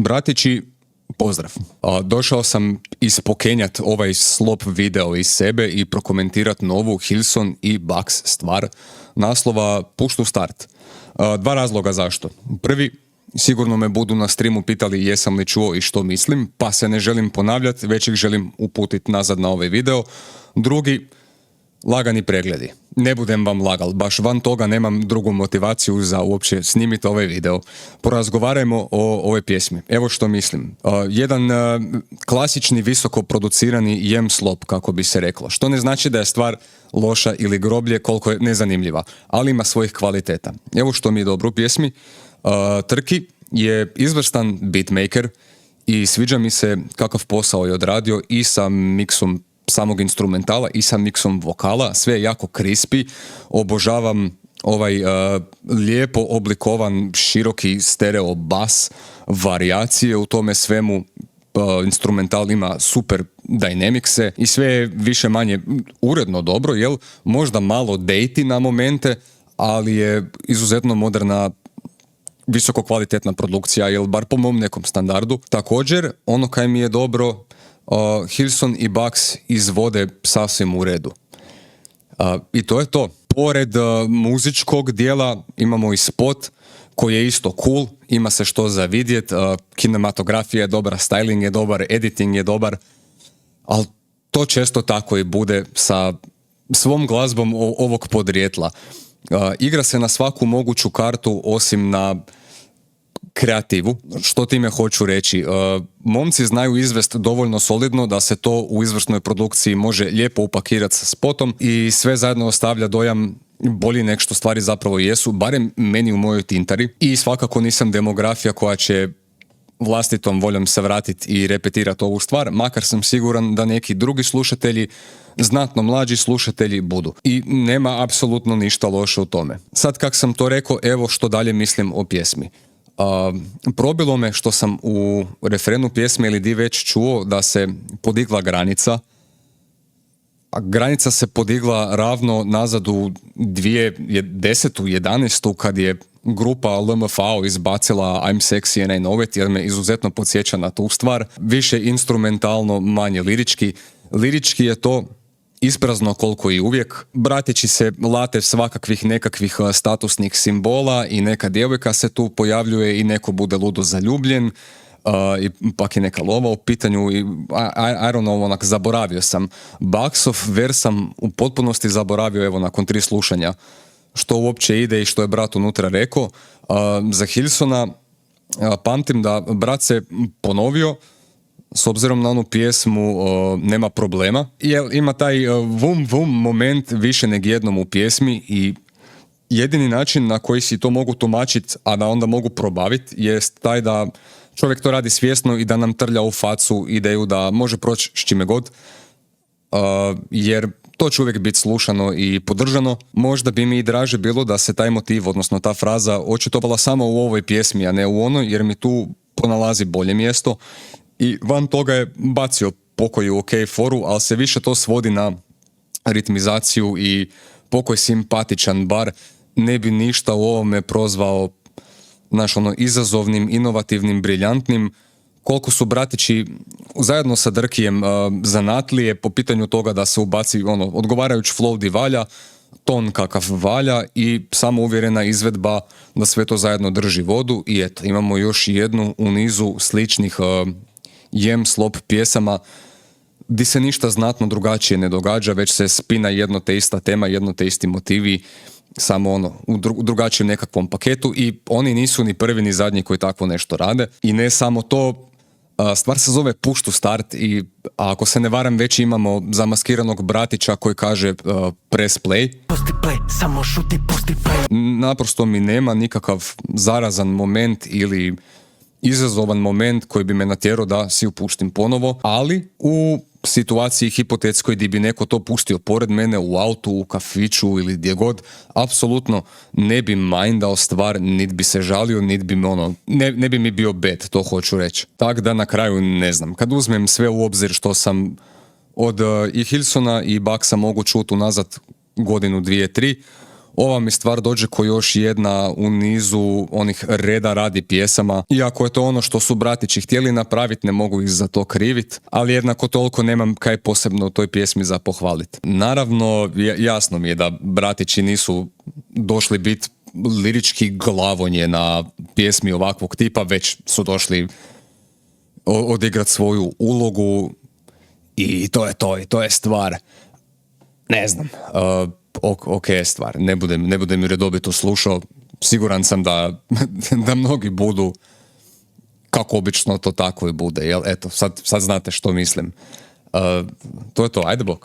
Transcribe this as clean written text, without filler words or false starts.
Bratići, pozdrav. Došao sam ispokenjat ovaj slop video iz sebe i prokomentirat novu Hillsong i Bucks stvar naslova Push to Start. Dva razloga zašto. Prvi, sigurno me budu na streamu pitali jesam li čuo i što mislim, pa se ne želim ponavljati, već ih želim uputiti nazad na ovaj video. Drugi, lagani pregledi. Ne budem vam lagal, baš van toga nemam drugu motivaciju za uopće snimiti ovaj video. Porazgovarajmo o ovoj pjesmi. Evo što mislim. Jedan klasični visoko producirani jem slop, kako bi se reklo. Što ne znači da je stvar loša ili groblje, koliko je nezanimljiva, ali ima svojih kvaliteta. Evo što mi je dobro u pjesmi. Trki je izvrstan beatmaker i sviđa mi se kakav posao je odradio i sa miksom samog instrumentala i sa miksom vokala, sve je jako crispy, obožavam ovaj lijepo oblikovan široki stereo bas, varijacije u tome svemu, instrumental ima super dynamicse i sve je više manje uredno dobro, jel? Možda malo datey na momente, ali je izuzetno moderna, visoko kvalitetna produkcija, jel bar po mom nekom standardu. Također, ono kaj mi je dobro, Hillsong i Bucks izvode sasvim u redu. I to je to. Pored muzičkog dijela imamo i spot koji je isto cool, ima se što za vidjet, kinematografija je dobra, styling je dobar, editing je dobar, ali to često tako i bude sa svom glazbom ovog podrijetla. Igra se na svaku moguću kartu osim na kreativu. Što time hoću reći? Momci znaju izvest dovoljno solidno da se to u izvrsnoj produkciji može lijepo upakirati sa spotom i sve zajedno ostavlja dojam bolji nek što stvari zapravo jesu, barem meni u mojoj tintari. I svakako nisam demografija koja će vlastitom voljom se vratiti i repetirati ovu stvar, makar sam siguran da neki drugi slušatelji, znatno mlađi slušatelji budu. I nema apsolutno ništa loše u tome. Sad kak sam to rekao, evo što dalje mislim o pjesmi. Probilo me što sam u refrenu pjesme ili di već čuo da se podigla granica, a granica se podigla ravno nazad u 2010. 11. kad je grupa LMFAO izbacila I'm Sexy and I Know It, jer me izuzetno podsjeća na tu stvar. Više instrumentalno, manje lirički. Lirički je to isprazno koliko i uvijek. Bratići se late svakakvih nekakvih statusnih simbola i neka djevojka se tu pojavljuje i neko bude ludo zaljubljen, i pak je neka lova u pitanju i I don't know, onak, zaboravio sam. Bucksov vers sam u potpunosti zaboravio, evo, nakon 3 slušanja što uopće ide i što je brat unutra rekao. Za Hillsona pamtim da brat se ponovio, s obzirom na onu pjesmu nema problema, jer ima taj vum vum moment više nego jednom u pjesmi i jedini način na koji si to mogu tumačiti, a da onda mogu probaviti, jest taj da čovjek to radi svjesno i da nam trlja u facu ideju da može proći s čime god, jer to će uvijek biti slušano i podržano. Možda bi mi i draže bilo da se taj motiv, odnosno ta fraza, očitovala samo u ovoj pjesmi, a ne u onoj, jer mi tu ponalazi bolje mjesto. I van toga je bacio pokoju ok foru, ali se više to svodi na ritmizaciju i pokoj simpatičan, bar ne bi ništa u ovome prozvao izazovnim, inovativnim, briljantnim. Koliko su bratići zajedno sa Drkijem zanatlije po pitanju toga da se ubaci odgovarajući flow di valja, ton kakav valja i samouvjerena izvedba da sve to zajedno drži vodu. I eto, imamo još jednu u nizu sličnih jem slop pjesama di se ništa znatno drugačije ne događa, već se spina jedno te ista tema, jedno te isti motivi, samo u drugačijem nekakvom paketu i oni nisu ni prvi ni zadnji koji takvo nešto rade. I ne samo to, stvar se zove Push to Start i ako se ne varam već imamo zamaskiranog bratića koji kaže press play. Pusti play, samo šuti, pusti play. Naprosto mi nema nikakav zarazan moment ili izazovan moment koji bi me natjerao da si upustim ponovo, ali u situaciji hipotetskoj gdje bi neko to pustio pored mene u autu, u kafiću ili gdje god, apsolutno ne bi mindao stvar, niti bi se žalio, niti bi ne bi mi bio bad, to hoću reći. Tako da na kraju ne znam. Kad uzmem sve u obzir što sam od i Hillsona i Bucksa mogu čuti unazad godinu, 2, 3, ova mi stvar dođe ko još jedna u nizu onih reda radi pjesama. Iako je to ono što su bratići htjeli napraviti, ne mogu ih za to krivit, ali jednako toliko nemam kaj posebno u toj pjesmi za pohvaliti. Naravno, jasno mi je da bratići nisu došli biti lirički glavonje na pjesmi ovakvog tipa, već su došli odigrati svoju ulogu i to je to, i to je stvar. Ne znam, ok je stvar, ne budem ju redobito slušao, siguran sam da mnogi budu, kako obično to tako i bude, jel? Eto, sad znate što mislim. To je to, ajde blok.